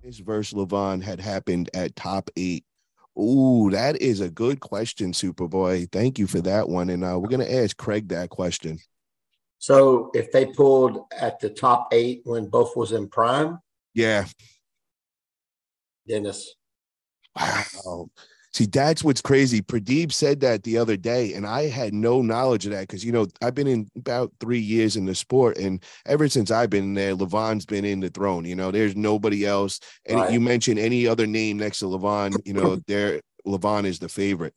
Dennis versus Levan had happened at top 8? Ooh, that is a good question, Superboy. Thank you for that one. And we're going to ask Craig that question. So if they pulled at the top 8 when both was in prime? Yeah. Dennis. Wow. See, that's what's crazy. Pradeep said that the other day, and I had no knowledge of that because, I've been in about 3 years in the sport, and ever since I've been there, Levan's been in the throne. There's nobody else. And Right. you mention any other name next to Levan, Levan is the favorite.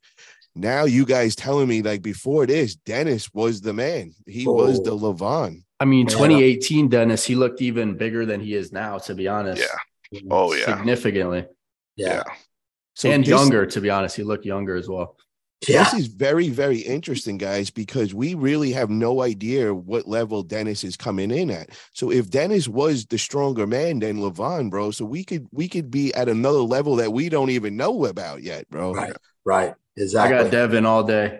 Now you guys telling me, like, before this, Dennis was the man. He was the Levan. I mean, 2018 Dennis, he looked even bigger than he is now, to be honest. Yeah. Oh, yeah. Significantly. Yeah. So younger, to be honest. He looked younger as well. Yeah. This is very, very interesting, guys, because we really have no idea what level Dennis is coming in at. So if Dennis was the stronger man than Levan, bro, so we could be at another level that we don't even know about yet, bro. Right. Exactly. I got Devin all day.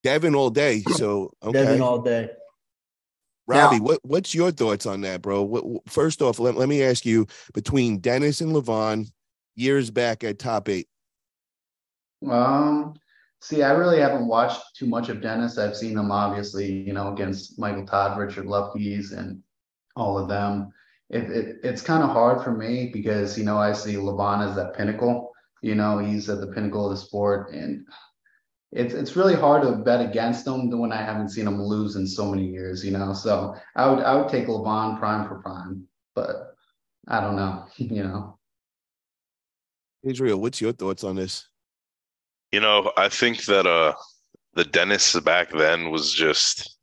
Devin all day. So okay. Devin all day. Robbie, what's your thoughts on that, bro? First off, let me ask you, between Dennis and Levan, years back at top 8. See, I really haven't watched too much of Dennis. I've seen him obviously, against Michael Todd, Richard Lupke's, and all of them. It's kind of hard for me because, I see Levan as that pinnacle. He's at the pinnacle of the sport, and it's really hard to bet against him when I haven't seen him lose in so many years, So I would take Levan prime for prime, but I don't know, Israel, what's your thoughts on this? I think that the Dennis back then was just,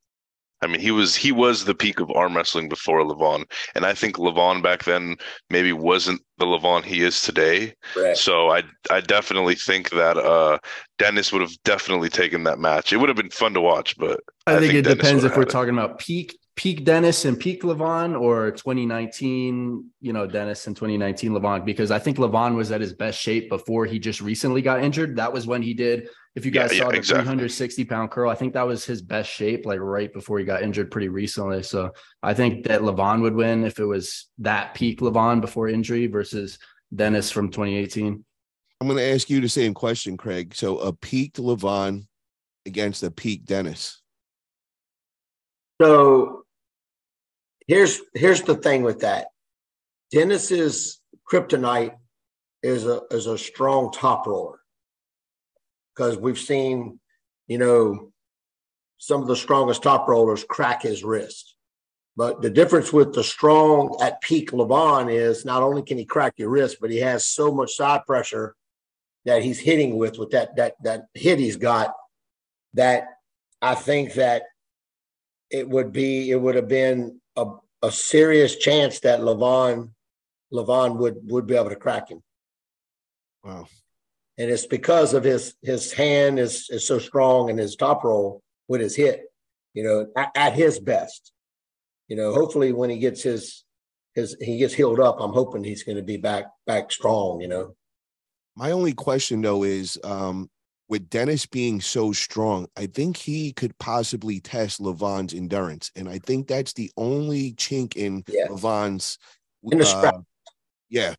he was the peak of arm wrestling before Levan. And I think Levan back then maybe wasn't the Levan he is today. Right. So I definitely think that Dennis would have definitely taken that match. It would have been fun to watch, but I think it Dennis depends if we're it. talking about peak Dennis and peak Levan, or 2019, Dennis and 2019 Levan, because I think Levan was at his best shape before he just recently got injured. That was when he did, if you guys saw the 360-pound curl, I think that was his best shape, like right before he got injured pretty recently. So I think that Levan would win if it was that peak Levan before injury versus Dennis from 2018. I'm going to ask you the same question, Craig. So a peaked Levan against a peak Dennis. So here's the thing with that. Dennis's kryptonite is a strong top roller, because we've seen, some of the strongest top rollers crack his wrist. But the difference with the strong at peak Levan is not only can he crack your wrist, but he has so much side pressure that he's hitting with that hit he's got, that I think that it would have been a serious chance that Levan would be able to crack him. Wow. And it's because of his hand is so strong, and his top roll with his hit, at his best. Hopefully when he gets he gets healed up, I'm hoping he's going to be back strong, My only question though is, with Dennis being so strong, I think he could possibly test Levan's endurance. And I think that's the only chink in Levan's. In the scrap. Yeah.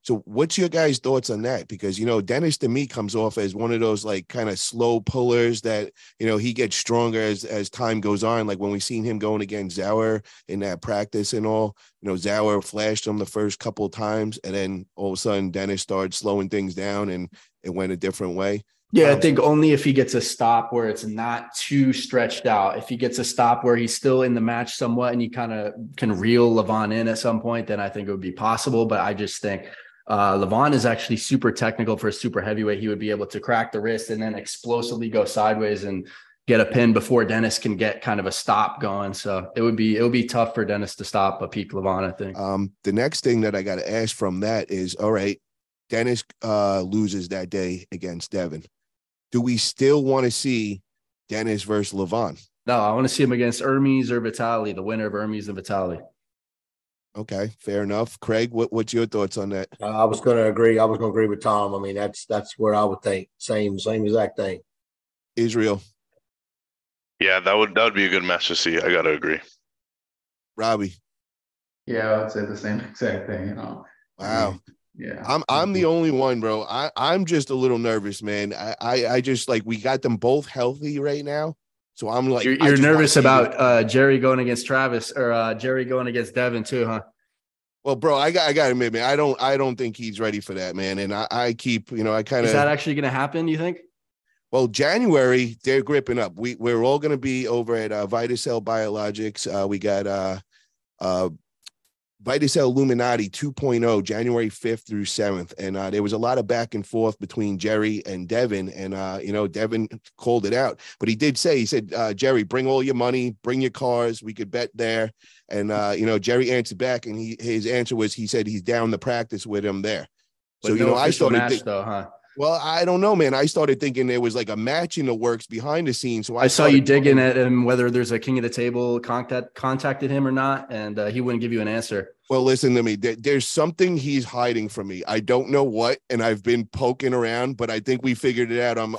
So what's your guys' thoughts on that? Because, Dennis to me comes off as one of those like kind of slow pullers that, he gets stronger as time goes on. Like when we seen him going against Zauer in that practice and all, Zauer flashed him the first couple of times, and then all of a sudden Dennis started slowing things down and it went a different way. Yeah, I think only if he gets a stop where it's not too stretched out. If he gets a stop where he's still in the match somewhat and you kind of can reel Levan in at some point, then I think it would be possible. But I just think Levan is actually super technical for a super heavyweight. He would be able to crack the wrist and then explosively go sideways and get a pin before Dennis can get kind of a stop going. So it would be tough for Dennis to stop a peak Levan, I think. The next thing that I got to ask from that is, all right, Dennis loses that day against Devin. Do we still want to see Dennis versus Levan? No, I want to see him against Hermes or Vitali, the winner of Hermes and Vitali. Okay, fair enough. Craig, what's your thoughts on that? I was going to agree. I was going to agree with Tom. I mean, that's where I would think. Same exact thing. Israel. Yeah, that would be a good match to see. I got to agree. Robbie. Yeah, I would say the same exact thing. I Wow. mean, yeah. I'm the only one, bro. I'm just a little nervous, man. I just like we got them both healthy right now. So I'm like, I You're just want to nervous see this. about Jerry going against Travis or Jerry going against Devin too, huh? Well, bro, I got to admit, man, I don't think he's ready for that, man. And I keep, I kind Is that of, actually going to happen? You think? well, January they're gripping up. We're all going to be over at Vitacell Biologics. We got uh Vitacell Illuminati 2.0, January 5th through 7th. And there was a lot of back and forth between Jerry and Devin. And, Devin called it out. But he said, Jerry, bring all your money, bring your cars. We could bet there. And, Jerry answered back. And his answer was, he said he's down to practice with him there. But So, no I official started match though, huh? well, I don't know, man. I started thinking there was like a match in the works behind the scenes. So I saw you digging at him, whether there's a king of the table contacted him or not, and he wouldn't give you an answer. Well, listen to me. There's something he's hiding from me. I don't know what, and I've been poking around, but I think we figured it out on